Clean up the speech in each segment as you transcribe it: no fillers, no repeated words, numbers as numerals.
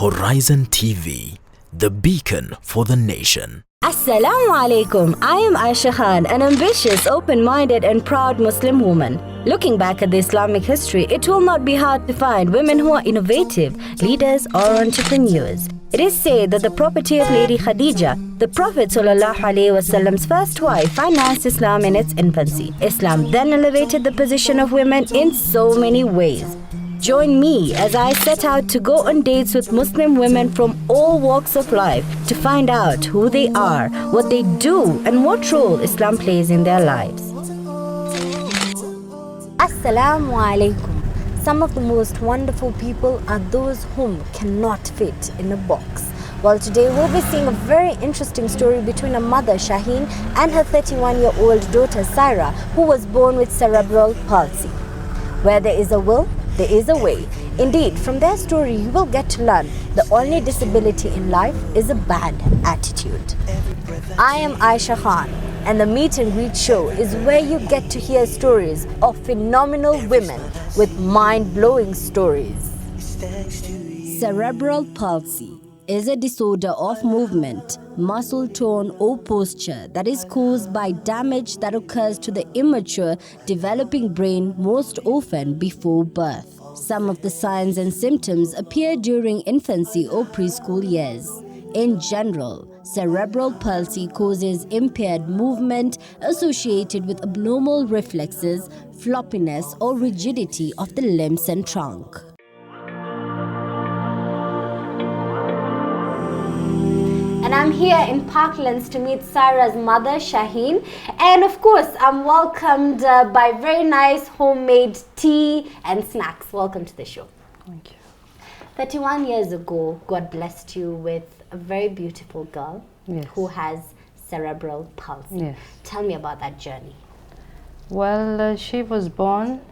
Horizon TV, the beacon for the nation. Assalamu alaikum. I am Aisha Khan, an ambitious, open-minded and proud Muslim woman. Looking back at the Islamic history, it will not be hard to find women who are innovative, leaders or entrepreneurs. It is said that the property of Lady Khadija, the Prophet ﷺ's first wife, financed Islam in its infancy. Islam then elevated the position of women in so many ways. Join me as I set out to go on dates with Muslim women from all walks of life to find out who they are, what they do, and what role Islam plays in their lives. Assalamu alaikum. Some of the most wonderful people are those whom cannot fit in a box. Well, today we'll be seeing a very interesting story between a mother, Shaheen, and her 31-year-old daughter, Saira, who was born with cerebral palsy. Where there is a will, there is a way. Indeed, from their story, you will get to learn the only disability in life is a bad attitude. I am Aisha Khan, and the Meet and Greet show is where you get to hear stories of phenomenal women with mind-blowing stories. Cerebral palsy is a disorder of movement, muscle tone or posture that is caused by damage that occurs to the immature developing brain most often before birth. Some of the signs and symptoms appear during infancy or preschool years. In general, cerebral palsy causes impaired movement associated with abnormal reflexes, floppiness or rigidity of the limbs and trunk. And I'm here in Parklands to meet Saira's mother, Shaheen. And of course, I'm welcomed by very nice homemade tea and snacks. Welcome to the show. Thank you. 31 years ago, God blessed you with a very beautiful girl who has cerebral palsy. Yes. Tell me about that journey. Well, she was born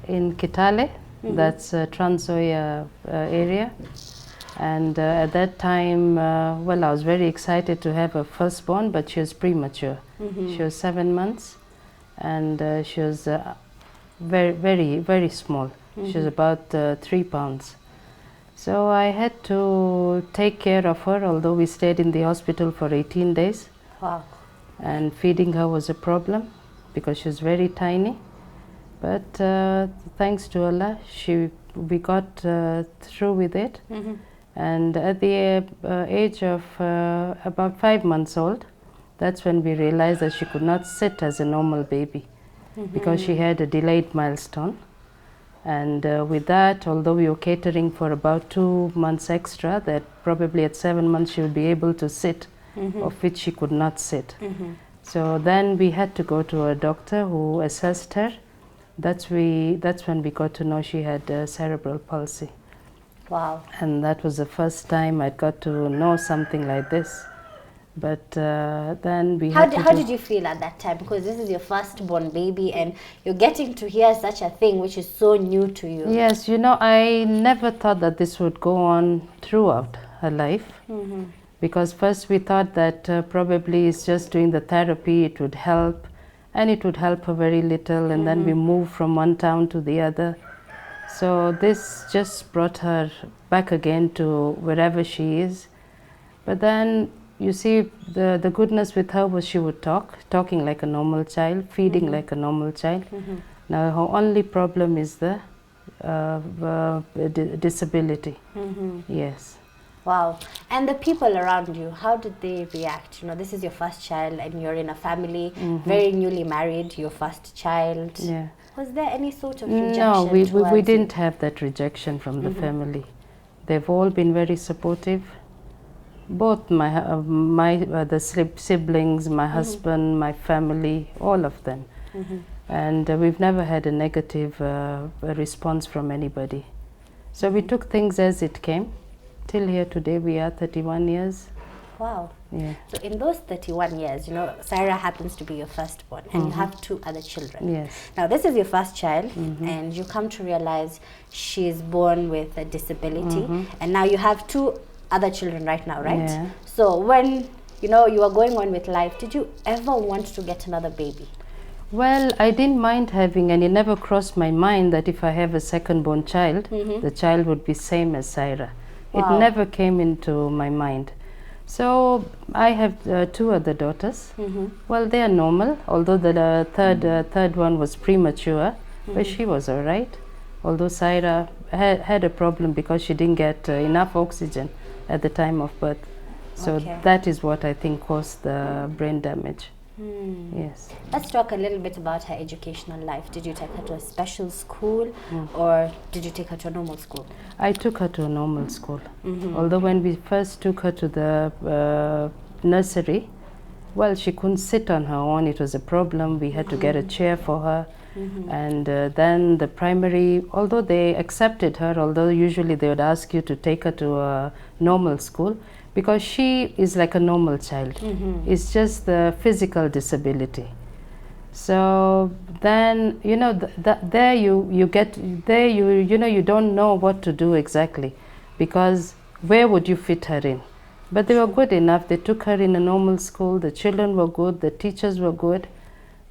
in Kitale, that's Trans-Nzoia area. And at that time, well, I was very excited to have a firstborn, but she was premature. She was 7 months, and she was very, very, very small. She was about 3 pounds. So I had to take care of her, although we stayed in the hospital for 18 days. Wow. And feeding her was a problem because she was very tiny. But thanks to Allah, we got through with it. And at the age of about 5 months old, that's when we realized that she could not sit as a normal baby because she had a delayed milestone. And with that, although we were catering for about 2 months extra, that probably at 7 months she would be able to sit, of which she could not sit. So then we had to go to a doctor who assessed her. That's when we got to know she had cerebral palsy. Wow. And that was the first time I got to know something like this. But then we How did you feel at that time? Because this is your firstborn baby and you're getting to hear such a thing which is so new to you. Yes, you know, I never thought that this would go on throughout her life. Because first we thought that probably it's just doing the therapy, it would help. And it would help her very little. And then we moved from one town to the other. So this just brought her back again to wherever she is. But then, you see, the goodness with her was she would talking like a normal child, feeding like a normal child. Now her only problem is the disability. Yes. Wow. And the people around you, how did they react? You know, this is your first child and you're in a family, very newly married, your first child. Yeah. Was there any sort of rejection? No, we didn't you? have that rejection from the family. They've all been very supportive. Both the siblings, my husband, my family, all of them. And we've never had a negative response from anybody. So we took things as it came. Till here today we are 31 years. Wow. Yeah. So in those 31 years, you know, Saira happens to be your firstborn and you have 2 other children. Yes. Now this is your first child and you come to realize she is born with a disability and now you have 2 other children right now, right? Yeah. So when, you know, you are going on with life, did you ever want to get another baby? Well, I didn't mind having, and it never crossed my mind that if I have a second born child, the child would be same as Saira. It never came into my mind. So I have 2 other daughters. Well, they are normal, although the third one was premature, but she was all right. Although Saira had a problem because she didn't get enough oxygen at the time of birth. So that is what I think caused the brain damage. Yes. Let's talk a little bit about her educational life. Did you take her to a special school or did you take her to a normal school? I took her to a normal school. Although when we first took her to the nursery, well, she couldn't sit on her own. It was a problem. We had to get a chair for her. And then the primary, although they accepted her, although usually they would ask you to take her to a normal school, because she is like a normal child. It's just the physical disability. So then, you know, there you get, there you know, you don't know what to do exactly, because where would you fit her in? But they were good enough. They took her in a normal school. The children were good. The teachers were good.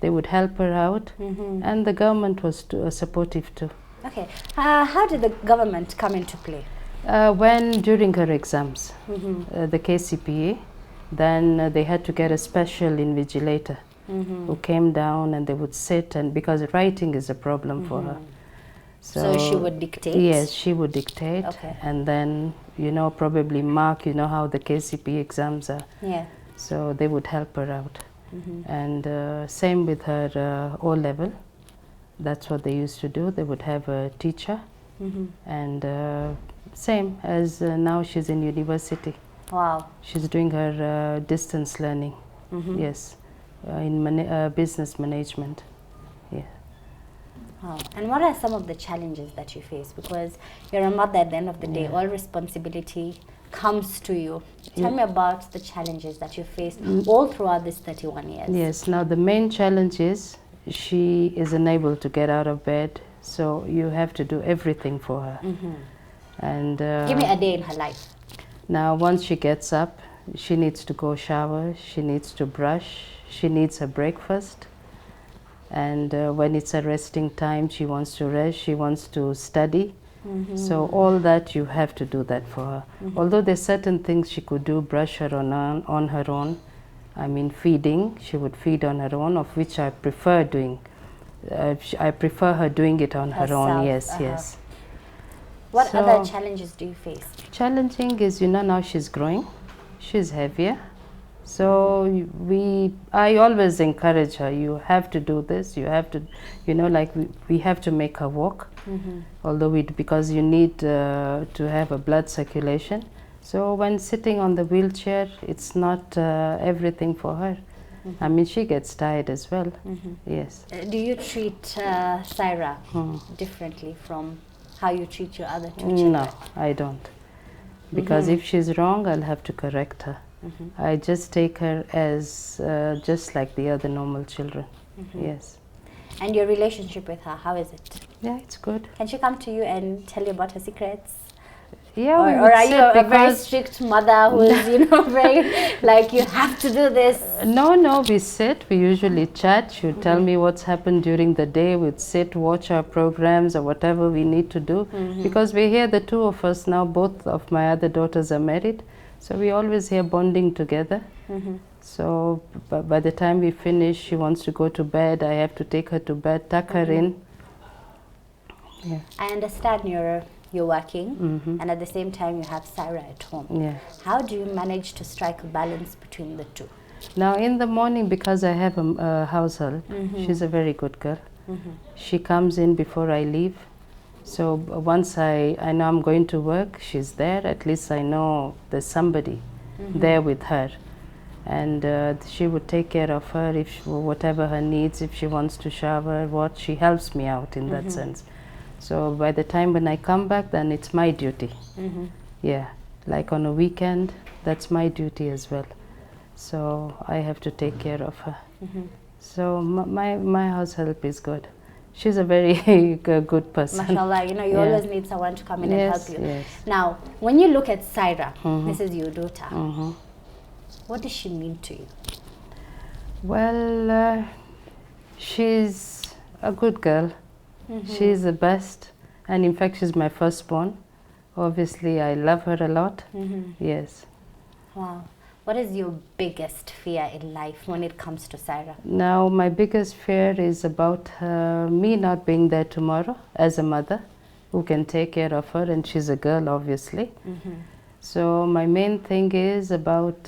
They would help her out. And the government was supportive too. Okay. How did the government come into play? When during her exams, the KCPA, then they had to get a special invigilator who came down, and they would sit, and because writing is a problem for her. So she would dictate? Yes, she would dictate, and then, you know, probably mark, you know how the KCPA exams are. Yeah. So they would help her out. And same with her O-level. That's what they used to do. They would have a teacher, and same as now she's in university. Wow. She's doing her distance learning. Yes, in business management. Yeah. Wow. And what are some of the challenges that you face? Because you're a mother at the end of the day, all responsibility comes to you. Tell me about the challenges that you faced all throughout this 31 years. Yes, now the main challenge is she is unable to get out of bed, so you have to do everything for her. And give me a day in her life. Now once she gets up, she needs to go shower, she needs to brush, she needs her breakfast, and when it's a resting time, she wants to rest, she wants to study. So all that, you have to do that for her. Although there's certain things she could do, brush her on her own. I mean, feeding, she would feed on her own, of which I prefer doing. I prefer her doing it on her own, yes, yes. What other challenges do you face? Challenging is, you know, now she's growing, she's heavier. So I always encourage her, you have to do this, you have to, you know, like we have to make her walk. Although because you need to have a blood circulation. So when sitting on the wheelchair, it's not everything for her. I mean, she gets tired as well. Yes. Do you treat Saira differently from how you treat your other 2 children? No, I don't. Because if she's wrong, I'll have to correct her. I just take her as just like the other normal children. Yes. And your relationship with her, how is it? Yeah, it's good. Can she come to you and tell you about her secrets? Yeah, or are you a very strict mother who is, you know, very like you have to do this? No, we sit, we usually chat. She would tell me what's happened during the day. We'd sit, watch our programs or whatever we need to do. Because we're here, the 2 of us now, both of my other daughters are married. So we always here bonding together. So by the time we finish, she wants to go to bed. I have to take her to bed, tuck her in. Yeah. I understand you're working, and at the same time you have Saira at home. Yeah. How do you manage to strike a balance between the 2? Now in the morning, because I have a household, she's a very good girl. She comes in before I leave. So once I know I'm going to work, she's there. At least I know there's somebody there with her. And she would take care of her, whatever her needs, if she wants to shower, she helps me out in that sense. So by the time when I come back, then it's my duty. Yeah, like on a weekend, that's my duty as well. So I have to take care of her. So my house help is good. She's a very good person. MashaAllah, you know, you always need someone to come in and help you. Yes. Now, when you look at Saira, this is your daughter, what does she mean to you? Well, she's a good girl. She's the best. And in fact, she's my firstborn. Obviously, I love her a lot. Yes. Wow. What is your biggest fear in life when it comes to Saira? Now, my biggest fear is about me not being there tomorrow as a mother who can take care of her, and she's a girl, obviously. So my main thing is about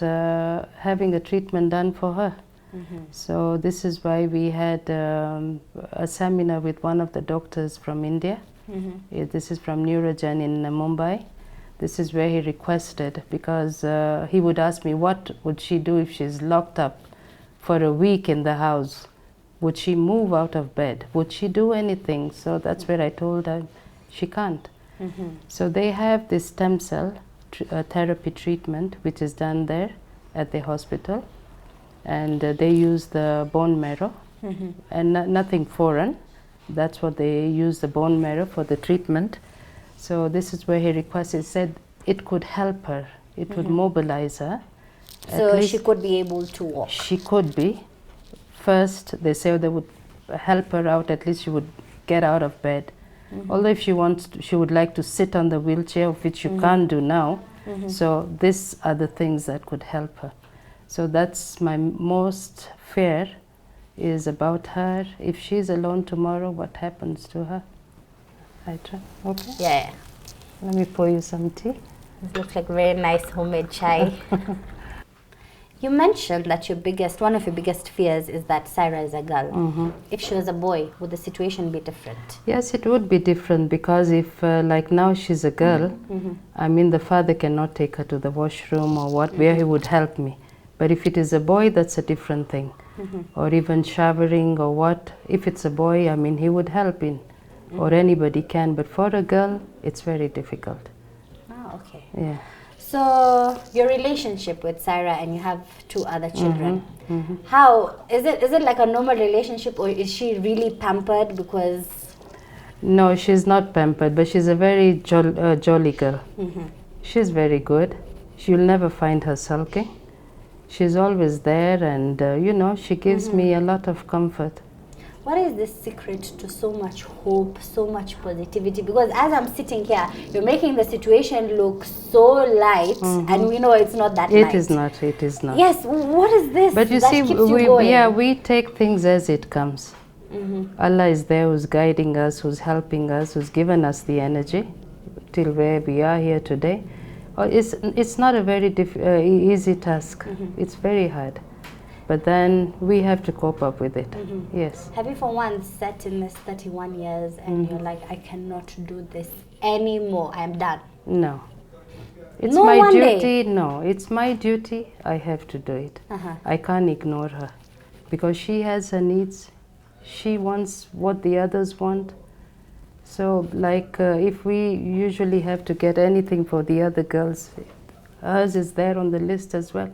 having a treatment done for her. So this is why we had a seminar with one of the doctors from India. This is from Neurogen in Mumbai. This is where he requested, because he would ask me, what would she do if she's locked up for a week in the house? Would she move out of bed? Would she do anything? So that's where I told her she can't. So they have this stem cell therapy treatment, which is done there at the hospital. And they use the bone marrow and nothing foreign. That's what they use, the bone marrow for the treatment. So this is where he requested, said it could help her, it would mobilize her. So she could be able to walk? She could be. First, they say they would help her out, at least she would get out of bed. Although if she wants to, she would like to sit on the wheelchair, which you can't do now. So these are the things that could help her. So that's my most fear, is about her. If she's alone tomorrow, what happens to her? I try. Okay. Yeah. Let me pour you some tea. This looks like very nice homemade chai. You mentioned that one of your biggest fears is that Saira is a girl. If she was a boy, would the situation be different? Yes, it would be different, because if like now she's a girl, I mean the father cannot take her to the washroom or what, where he would help me. But if it is a boy, that's a different thing. Or even showering or what, if it's a boy, I mean he would help in. Or anybody can, but for a girl, it's very difficult. Oh, okay. Yeah. So your relationship with Saira, and you have 2 other children. How is it? Is it like a normal relationship, or is she really pampered? Because No, she's not pampered, but she's a very jolly girl. She's very good. You'll never find her sulking. She's always there, and you know, she gives me a lot of comfort. what is the secret to so much hope, so much positivity? Because as I'm sitting here, you're making the situation look so light, and we know it's not that light. It is not, it is not. Yes, what is this But you that see, keeps you going? we take things as it comes. Allah is there, who's guiding us, who's helping us, who's given us the energy till where we are here today. It's not a very easy task. It's very hard. But then we have to cope up with it. Yes. Have you for once sat in this 31 years and you're like, I cannot do this anymore, I'm done? No. It's No, my one duty. day? No, it's my duty. I have to do it. I can't ignore her, because she has her needs. She wants what the others want. So like if we usually have to get anything for the other girls, hers is there on the list as well.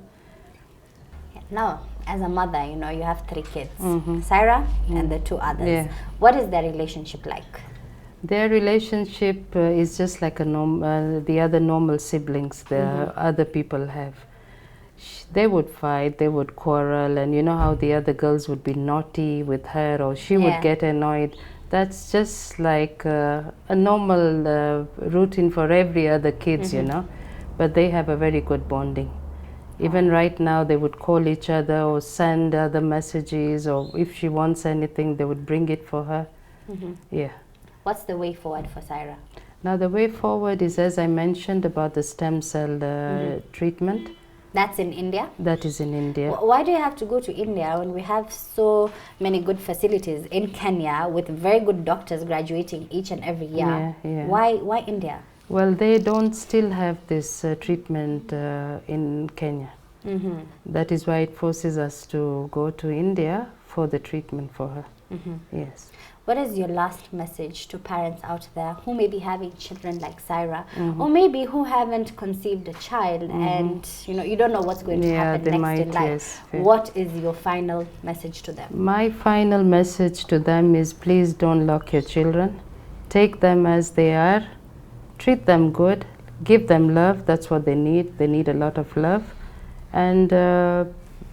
Now, as a mother, you know, you have 3 kids, Saira and the 2 others. Yeah. What is their relationship like? Their relationship is just like the other normal siblings the other people have. They would fight, they would quarrel, and you know how the other girls would be naughty with her, or she would get annoyed. That's just like a normal routine for every other kids, you know. But they have a very good bonding. Even right now, they would call each other or send other messages, or if she wants anything, they would bring it for her. Yeah. What's the way forward for Saira? Now the way forward is, as I mentioned, about the stem cell treatment. That's in India? That is in India. Why do you have to go to India when we have so many good facilities in Kenya with very good doctors graduating each and every year? Yeah. Why India? Well, they don't still have this treatment in Kenya. That is why it forces us to go to India for the treatment for her. Yes. What is your last message to parents out there who may be having children like Saira, or maybe who haven't conceived a child and you don't know what's going to happen next in life? Yes. What is your final message to them? My final message to them is, please don't lock your children. Take them as they are. Treat them good. Give them love. That's what they need. They need a lot of love. And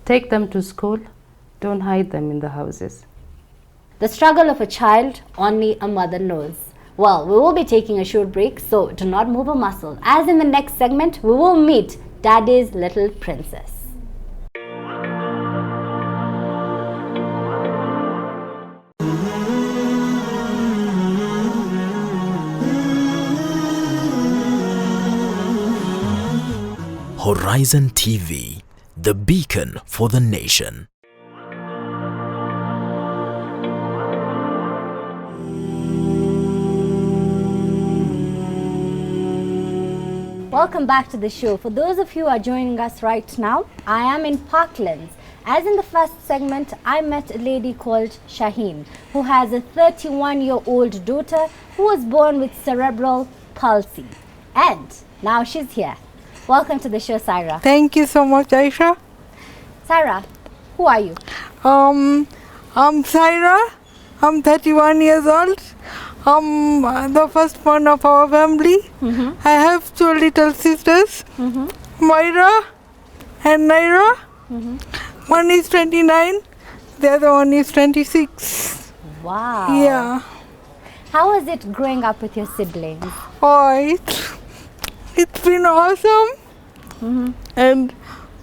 take them to school. Don't hide them in the houses. The struggle of a child, only a mother knows. Well, we will be taking a short break, so do not move a muscle. As in the next segment, we will meet Daddy's little princess. Horizon TV, the beacon for the nation. Welcome back to the show. For those of you who are joining us right now, I am in Parklands. As in the first segment, I met a lady called Shaheen, who has a 31-year-old daughter who was born with cerebral palsy. And now she's here. Welcome to the show, Saira. Thank you so much, Aisha. Saira, who are you? I'm Saira. I'm 31 years old. I'm the firstborn of our family. I have two little sisters, Moira and Naira. One is 29, the other one is 26. Wow. Yeah. How was it growing up with your siblings? Oh, it's been awesome. And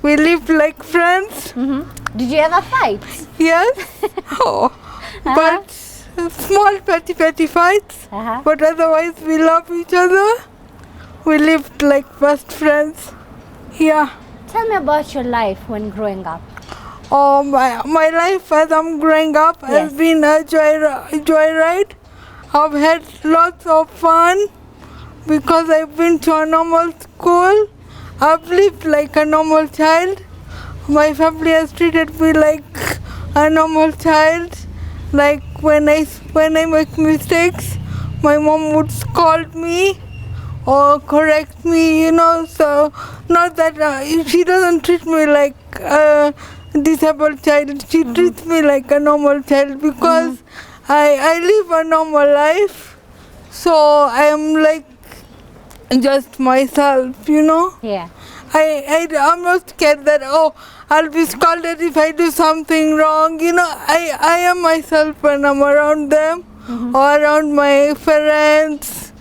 we lived like friends. Did you ever fight? Yes. But small petty fights. But otherwise we love each other. We lived like best friends. Yeah. Tell me about your life when growing up. Oh, my life as I'm growing up has been a joyride. I've had lots of fun because I've been to a normal school. I've lived like a normal child. My family has treated me like a normal child. Like when I make mistakes, my mom would scold me or correct me, you know. So not that she doesn't treat me like a disabled child. She treats me like a normal child because I live a normal life. So I am like just myself, you know. Yeah. I'm not scared that, I'll be scolded if I do something wrong. You know, I am myself when I'm around them or around my parents,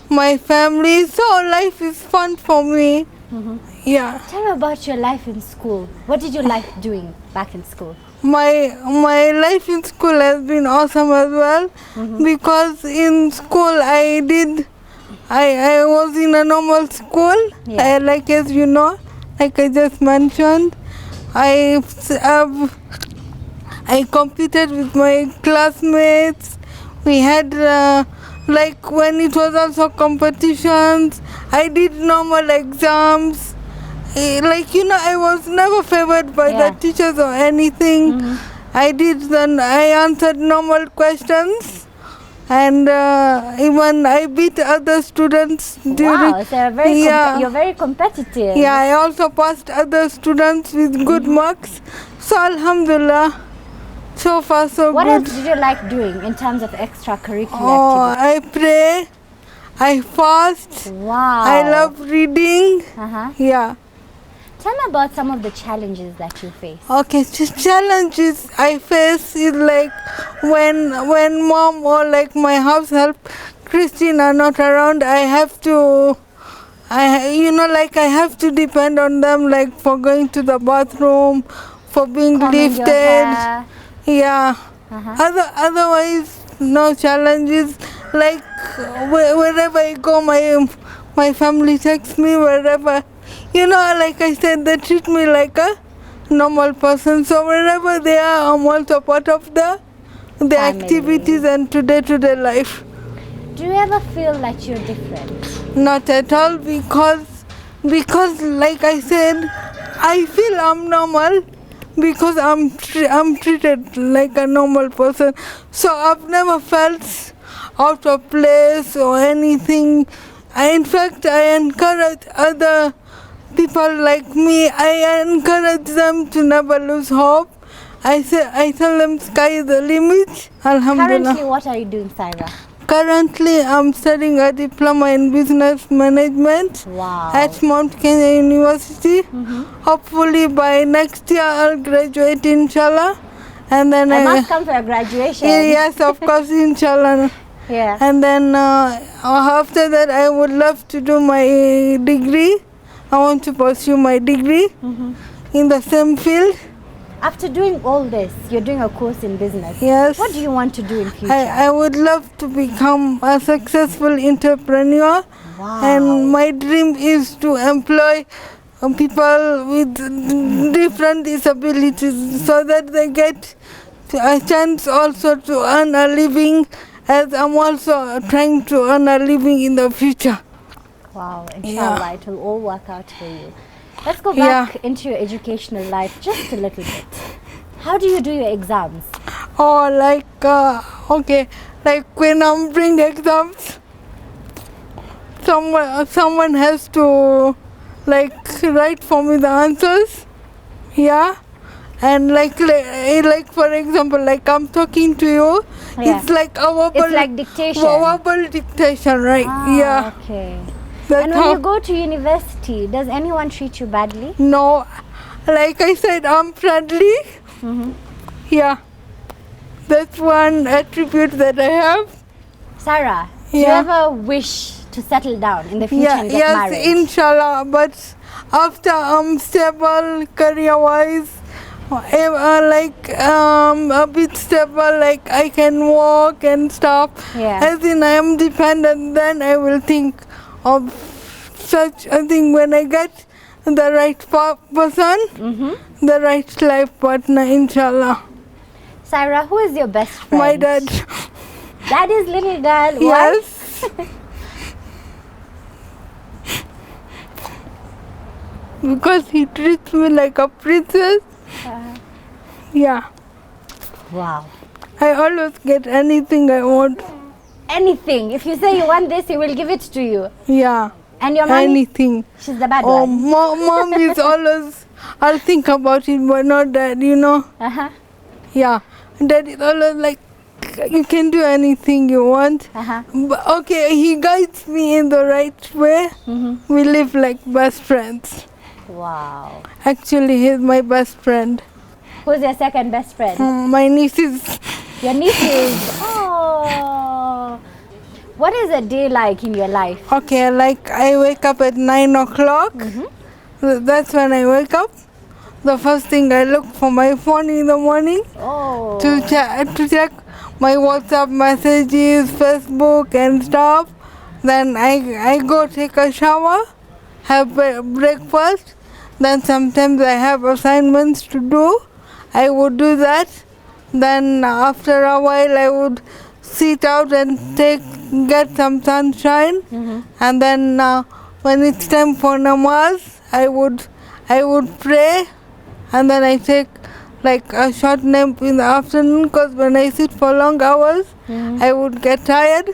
my family. So life is fun for me. Yeah. Tell me about your life in school. What did you like doing back in school? My life in school has been awesome as well because in school I was in a normal school, like as you know, like I just mentioned. I competed with my classmates. We had like when it was also competitions, I did normal exams. Like, you know, I was never favored by the teachers or anything. I answered normal questions. And even I beat other students during. Wow, so you're very competitive. Yeah, I also passed other students with good marks. So Alhamdulillah, so far so what good. What else did you like doing in terms of extracurricular I activities? pray, I fast. Wow. I love reading. Yeah. Tell me about some of the challenges that you face. Okay, challenges I face is like when mom or like my house help Christine are not around, I have to depend on them, like for going to the bathroom, for being lifted. Yeah. Otherwise no challenges. Like wherever I go, my family takes me wherever. You know, like I said, they treat me like a normal person. So wherever they are, I'm also part of the activities and day-to-day life. Do you ever feel like you're different? Not at all, because like I said, I feel I'm normal because I'm treated like a normal person. So I've never felt out of place or anything. In fact, I encourage other people like me, I encourage them to never lose hope. I tell them sky is the limit. Alhamdulillah. Currently, what are you doing, Saira? Currently, I'm studying a diploma in business management at Mount Kenya University. Hopefully, by next year, I'll graduate, inshallah. And then I must come for a graduation. Yes, of course, inshallah. Yeah. And then after that, I would love to do my degree. I want to pursue my degree in the same field. After doing all this, you're doing a course in business. Yes. What do you want to do in future? I would love to become a successful entrepreneur. Wow. And my dream is to employ people with different disabilities so that they get a chance also to earn a living, as I'm also trying to earn a living in the future. Wow, inshallah, it will all work out for you. Let's go back into your educational life just a little bit. How do you do your exams? Oh, like, like when I'm doing exams, someone has to like write for me the answers. Yeah. And like for example, like I'm talking to you, it's like a verbal, it's like dictation. Verbal dictation, right? Yeah. Okay. That's and when you go to university, does anyone treat you badly? No, like I said, I'm friendly. Yeah, that's one attribute that I have. Sarah, do you ever wish to settle down in the future and get married? Yes, inshallah. But after I'm stable career-wise, a bit stable, like I can walk and stuff. Yeah. As in I am dependent, then I will think of such a thing when I get the right person, the right life partner, inshallah. Saira, who is your best friend? My dad. Dad is little dad. Yes. Because he treats me like a princess. Yeah. Wow. I always get anything I want. Anything. If you say you want this, he will give it to you. Yeah. And your mom? Anything. She's the bad Oh, one. mom is always, I'll think about it, but not dad, you know. Yeah. Dad is always like, you can do anything you want. But okay, he guides me in the right way. We live like best friends. Wow. Actually, he's my best friend. Who's your second best friend? My nieces. Your nieces. Oh. What is a day like in your life? Okay, like I wake up at 9 o'clock. That's when I wake up. The first thing I look for my phone in the morning to check my WhatsApp messages, Facebook and stuff. Then I go take a shower, have breakfast. Then sometimes I have assignments to do. I would do that. Then after a while I would sit out and get some sunshine. And then when it's time for namaz, I would pray. And then I take like a short nap in the afternoon, because when I sit for long hours, I would get tired.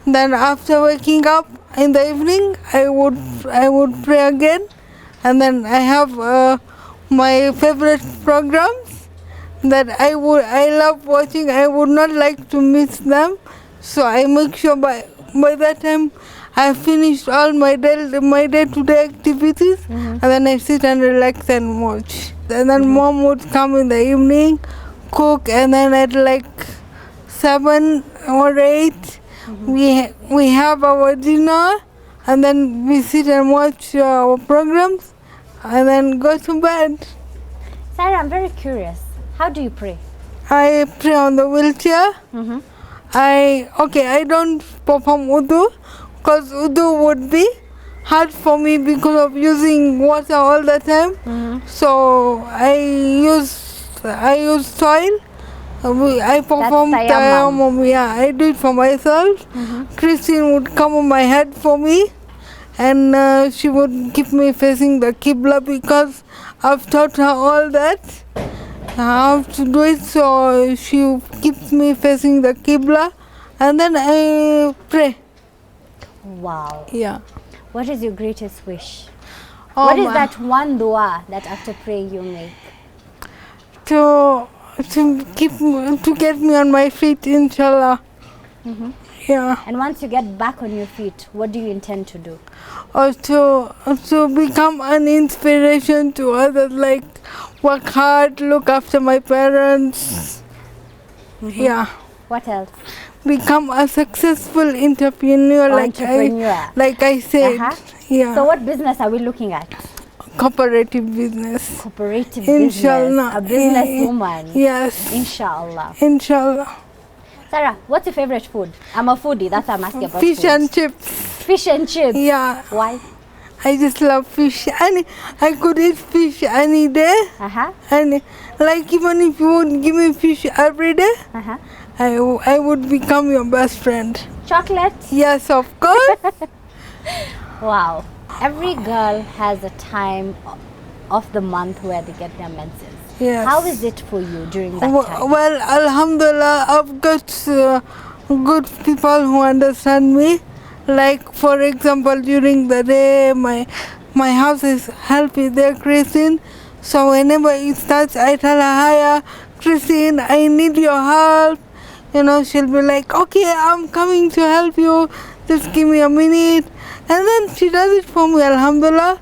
Then after waking up in the evening, I would pray again. And then I have my favorite programs that I love watching. I would not like to miss them. So I make sure by that time I finished all my day-to-day activities, and then I sit and relax and watch. And then mom would come in the evening, cook, and then at like 7 or 8, we have our dinner, and then we sit and watch our programs, and then go to bed. Sarah, I'm very curious. How do you pray? I pray on the wheelchair. I don't perform wudu, because wudu would be hard for me because of using water all the time. So I use soil. I perform tayammum. Yeah, I do it for myself. Christine would come on my head for me, and she would keep me facing the Qibla, because I've taught her all that. I have to do it, so she keeps me facing the Qibla, and then I pray. Wow. Yeah. What is your greatest wish? What is that one dua that after praying you make? To get me on my feet, inshallah. Yeah. And once you get back on your feet, what do you intend to do? Or to become an inspiration to others, like work hard, look after my parents. Yeah. What else? become a successful entrepreneur, Entrepreneur. like I said. Yeah. So what business are we looking at? Cooperative business. Cooperative Inshallah. business. A businesswoman. Yes. Inshallah. Inshallah. Sarah, what's your favorite food? I'm a foodie. That's why I'm asking about Fish food. and chips. Fish and chips. Yeah. Why? I just love fish. And I could eat fish any day. And like even if you would give me fish every day, I would become your best friend. Chocolate? Yes, of course. Wow. Every girl has a time of the month where they get their menses. Yes. How is it for you during that time? Well, Alhamdulillah, I've got good people who understand me. Like, for example, during the day, my house is healthy there, Christine. So whenever it starts, I tell her, "Hiya, Christine, I need your help." You know, she'll be like, "Okay, I'm coming to help you. Just give me a minute." And then she does it for me, Alhamdulillah.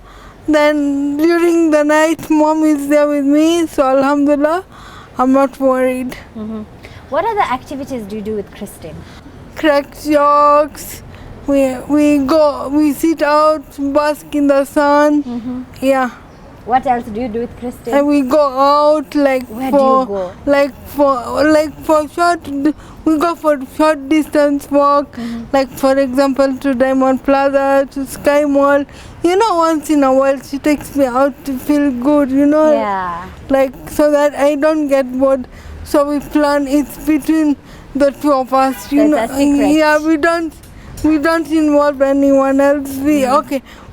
Then during the night, mom is there with me, so Alhamdulillah, I'm not worried. What other activities do you do with Christine? Crack jokes. We sit out, bask in the sun. Yeah. What else do you do with Christine? And we go out like Where do you go? for short. We go for short distance walk. Like for example, to Diamond Plaza, to Sky Mall. You know, once in a while she takes me out to feel good. You know. Yeah. Like so that I don't get bored. So we plan it's between the two of us. You know. That's a secret. Yeah, we don't involve anyone else. We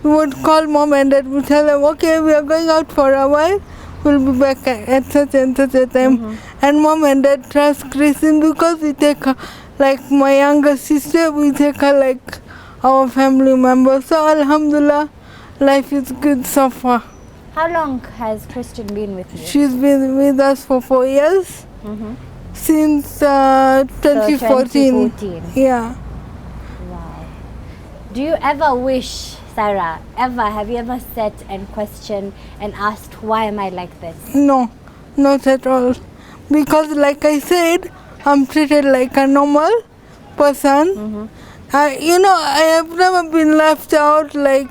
would call mom and dad. We tell them, okay, we are going out for a while. We'll be back at such and such a time. And mom and dad trust Christine because we take her, like my younger sister, we take her like our family member. So Alhamdulillah, life is good so far. How long has Christine been with you? She's been with us for 4 years. Since 2014. 2014. Yeah. Wow. Do you ever wish, Saira, have you ever sat and questioned and asked, why am I like this? No, not at all. Because like I said, I'm treated like a normal person. I have never been left out like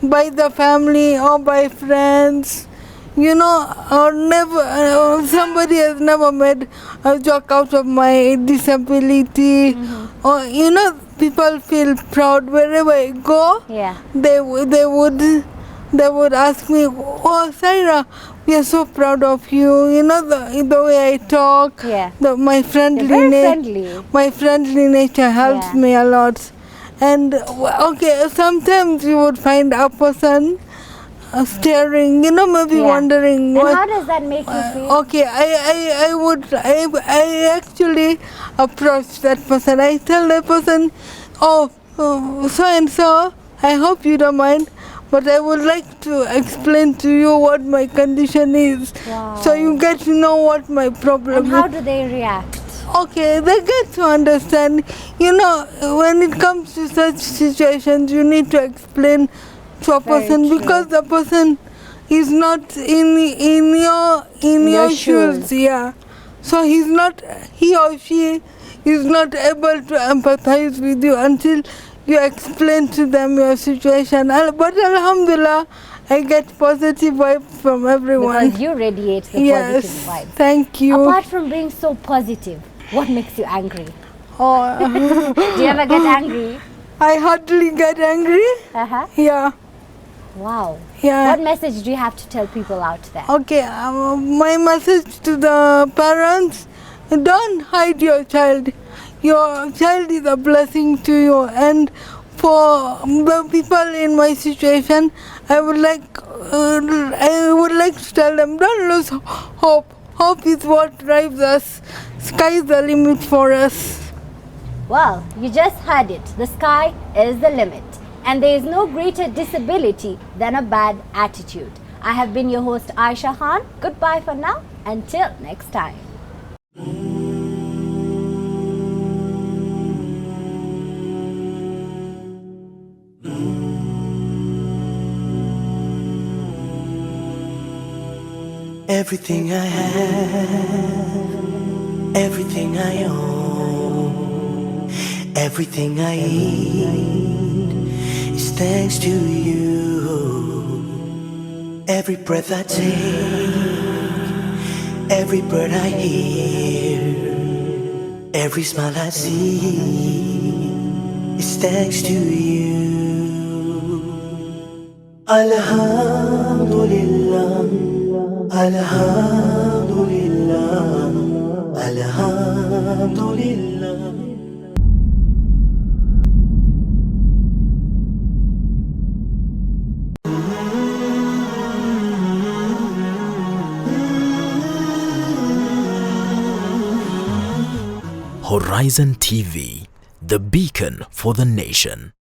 by the family or by friends. You know, or never, somebody has never made a joke out of my disability. Or, you know, people feel proud wherever I go. Yeah. They would ask me, "Oh, Saira, we are so proud of you. You know the way I talk. Yeah. My friendly You're very friendly. My friendly nature helps me a lot." And okay, sometimes you would find a person staring, you know, maybe wondering. And how does that make you feel? Okay, I actually approach that person. I tell that person, oh, so and so, I hope you don't mind, but I would like to explain to you what my condition is. Wow. So you get to know what my problem And how do they react? Okay, they get to understand. You know, when it comes to such situations, you need to explain to a person because the person is not in your shoes. Yeah. So he or she is not able to empathize with you until you explain to them your situation. But Alhamdulillah, I get positive vibes from everyone. Because you radiate the positive vibes. Thank you. Apart from being so positive, what makes you angry? Oh. Do you ever get angry? I hardly get angry. Yeah. Wow. Yeah. What message do you have to tell people out there? Okay, my message to the parents, don't hide your child. Your child is a blessing to you, and for the people in my situation, I would like to tell them, don't lose hope. Hope is what drives us. Sky is the limit for us. Well, you just heard it. The sky is the limit. And there is no greater disability than a bad attitude. I have been your host, Aisha Khan. Goodbye for now. Until next time. Everything I have, everything I own, Everything I eat is thanks to you. Every breath I take, every bird I hear, every smile I see is thanks to you. Alhamdulillah, Alhamdulillah, Alhamdulillah. Horizon TV, the beacon for the nation.